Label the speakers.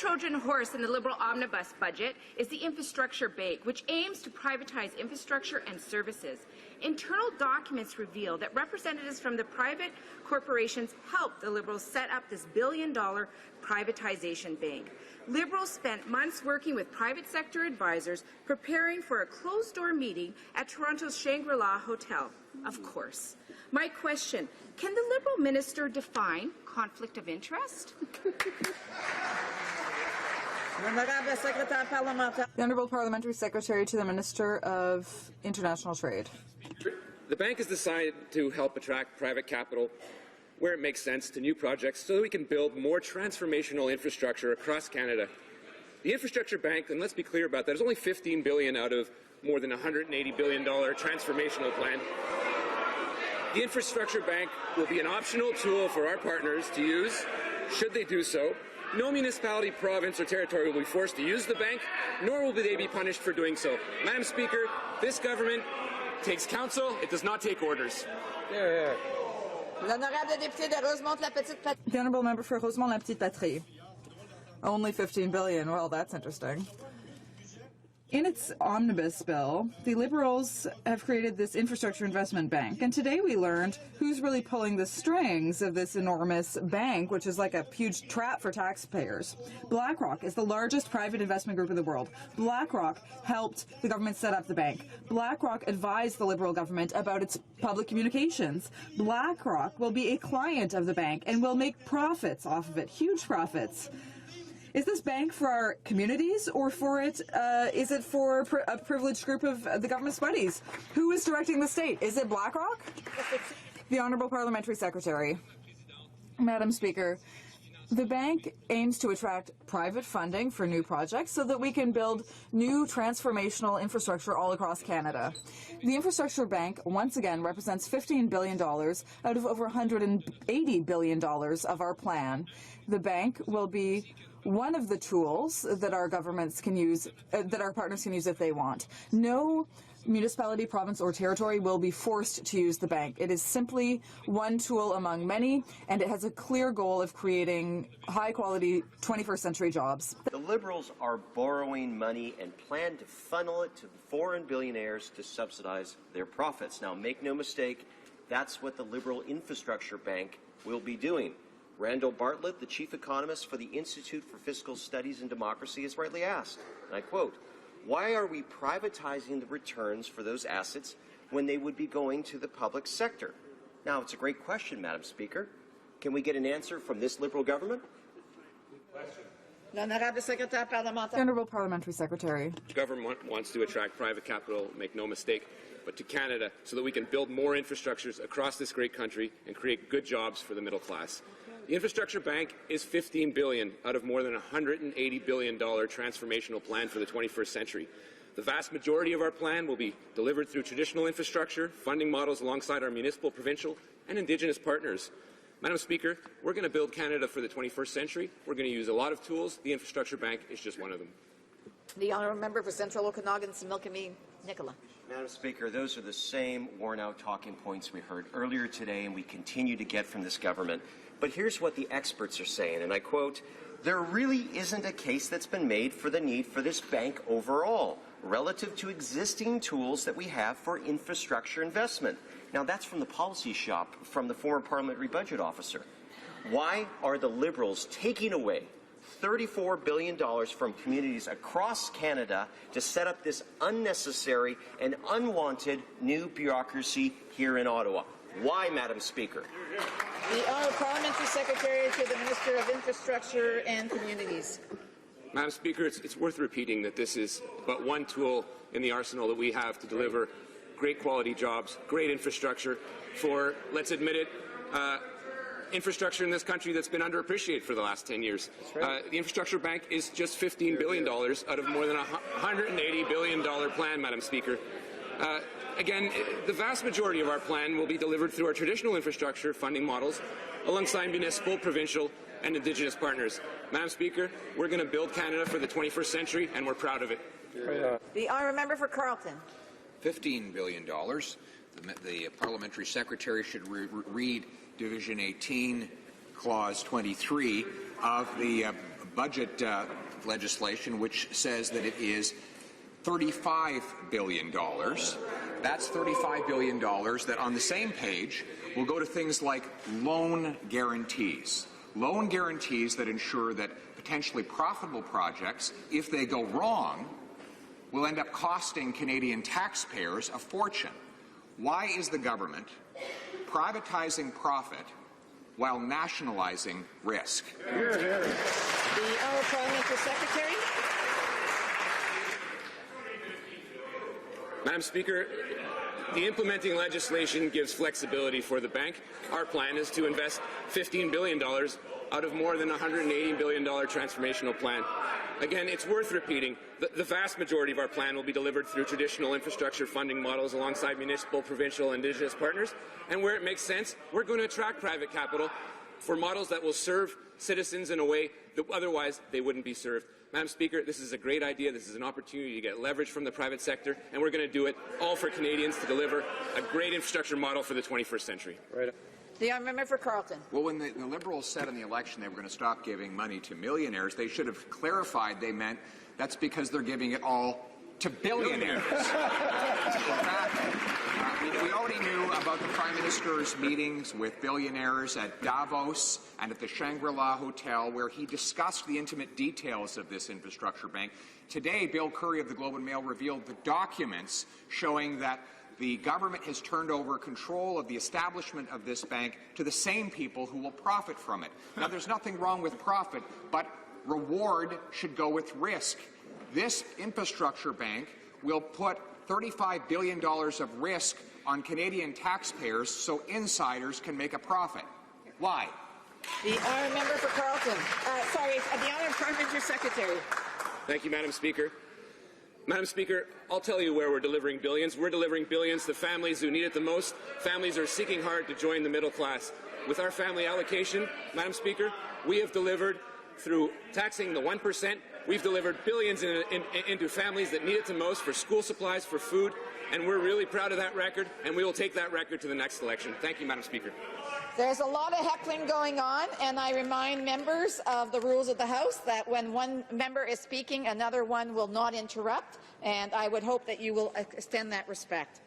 Speaker 1: Trojan horse in the Liberal omnibus budget is the Infrastructure Bank, which aims to privatize infrastructure and services. Internal documents reveal that representatives from the private corporations helped the Liberals set up this billion-dollar privatization bank. Liberals spent months working with private sector advisors preparing for a closed-door meeting at Toronto's Shangri-La Hotel. Of course. My question, can the Liberal minister define conflict of interest?
Speaker 2: The Honourable Parliamentary Secretary to the Minister of International Trade.
Speaker 3: The bank has decided to help attract private capital where it makes sense to new projects so that we can build more transformational infrastructure across Canada. The Infrastructure Bank, and let's be clear about that, is only $15 billion out of more than $180 billion transformational plan. The Infrastructure Bank will be an optional tool for our partners to use, should they do so. No municipality, province or territory will be forced to use the bank, nor will they be punished for doing so. Madam Speaker, this government takes counsel, it does not take orders.
Speaker 2: The Honourable Member for Rosemont-la-Petite-Patrie. Only $15 billion. Well, that's interesting. In its omnibus bill, the Liberals have created this infrastructure investment bank, and today we learned who's really pulling the strings of this enormous bank, which is like a huge trap for taxpayers. BlackRock is the largest private investment group in the world. BlackRock helped the government set up the bank. BlackRock advised the Liberal government about its public communications. BlackRock will be a client of the bank and will make profits off of it, huge profits. Is this bank for our communities, or is it for a privileged group of the government's buddies? Who is directing the state? Is it BlackRock? The Honourable Parliamentary Secretary. Madam Speaker, the bank aims to attract private funding for new projects so that we can build new transformational infrastructure all across Canada. The Infrastructure Bank, once again, represents $15 billion out of over $180 billion of our plan. The bank will be one of the tools that our governments can use, that our partners can use if they want. No municipality, province or territory will be forced to use the bank. It is simply one tool among many, and it has a clear goal of creating high-quality 21st century jobs.
Speaker 4: The Liberals are borrowing money and plan to funnel it to foreign billionaires to subsidize their profits. Now, make no mistake, that's what the Liberal Infrastructure Bank will be doing. Randall Bartlett, the chief economist for the Institute for Fiscal Studies and Democracy, has rightly asked, and I quote, "Why are we privatizing the returns for those assets when they would be going to the public sector?" Now, it's a great question, Madam Speaker. Can we get an answer from this Liberal government?
Speaker 2: The Honourable Parliamentary Secretary.
Speaker 3: The government wants to attract private capital, make no mistake, but to Canada so that we can build more infrastructures across this great country and create good jobs for the middle class. The Infrastructure Bank is $15 billion out of more than $180 billion transformational plan for the 21st century. The vast majority of our plan will be delivered through traditional infrastructure, funding models alongside our municipal, provincial and Indigenous partners. Madam Speaker, we're going to build Canada for the 21st century. We're going to use a lot of tools. The Infrastructure Bank is just one of them.
Speaker 5: The Honourable Member for Central Okanagan, Similkameen, Nicola.
Speaker 4: Madam Speaker, those are the same worn-out talking points we heard earlier today and we continue to get from this government. But here's what the experts are saying, and I quote, "There really isn't a case that's been made for the need for this bank overall, relative to existing tools that we have for infrastructure investment." Now, that's from the policy shop, from the former parliamentary budget officer. Why are the Liberals taking away $34 billion from communities across Canada to set up this unnecessary and unwanted new bureaucracy here in Ottawa? Why, Madam Speaker?
Speaker 5: The Honourable Parliamentary Secretary to the Minister of Infrastructure and Communities.
Speaker 3: Madam Speaker, it's worth repeating that this is but one tool in the arsenal that we have to deliver great quality jobs, great infrastructure for, let's admit it, infrastructure in this country that's been underappreciated for the last 10 years. Right. The Infrastructure Bank is just $15 billion out of more than a $180 billion plan, Madam Speaker. Again, the vast majority of our plan will be delivered through our traditional infrastructure funding models alongside municipal, provincial and Indigenous partners. Madam Speaker, we're going to build Canada for the 21st century and we're proud of it.
Speaker 5: The Honourable Member for Carleton.
Speaker 6: $15 billion. The Parliamentary Secretary should read Division 18, Clause 23 of the budget legislation, which says that it is $35 billion. That's $35 billion that on the same page will go to things like loan guarantees. Loan guarantees that ensure that potentially profitable projects, if they go wrong, will end up costing Canadian taxpayers a fortune. Why is the government privatizing profit while nationalizing risk?
Speaker 5: The Honourable Parliamentary Secretary.
Speaker 3: Madam Speaker, the implementing legislation gives flexibility for the bank. Our plan is to invest $15 billion out of more than a $180 billion transformational plan. Again, it's worth repeating, the vast majority of our plan will be delivered through traditional infrastructure funding models alongside municipal, provincial, and Indigenous partners. And where it makes sense, we're going to attract private capital for models that will serve citizens in a way that otherwise they wouldn't be served. Madam Speaker, this is a great idea. This is an opportunity to get leverage from the private sector, and we're going to do it all for Canadians to deliver a great infrastructure model for the 21st century.
Speaker 5: Right. The member for Carleton.
Speaker 6: Well, when the Liberals said in the election they were going to stop giving money to millionaires, they should have clarified they meant that's because they're giving it all to billionaires. In fact, we already knew about the Prime Minister's meetings with billionaires at Davos and at the Shangri-La Hotel, where he discussed the intimate details of this infrastructure bank. Today, Bill Curry of the Globe and Mail revealed the documents showing that the government has turned over control of the establishment of this bank to the same people who will profit from it. Now, there's nothing wrong with profit, but reward should go with risk. This infrastructure bank will put $35 billion of risk on Canadian taxpayers so insiders can make a profit. Why?
Speaker 5: The honourable member for Carleton. The honourable Parliamentary Secretary.
Speaker 3: Thank you, Madam Speaker. Madam Speaker, I'll tell you where we're delivering billions. We're delivering billions to families who need it the most. Families are seeking hard to join the middle class. With our family allocation, Madam Speaker, we have delivered through taxing the 1%. We've delivered billions into families that need it the most for school supplies, for food, and we're really proud of that record, and we will take that record to the next election. Thank you, Madam Speaker.
Speaker 5: There's a lot of heckling going on, and I remind members of the rules of the House that when one member is speaking, another one will not interrupt, and I would hope that you will extend that respect.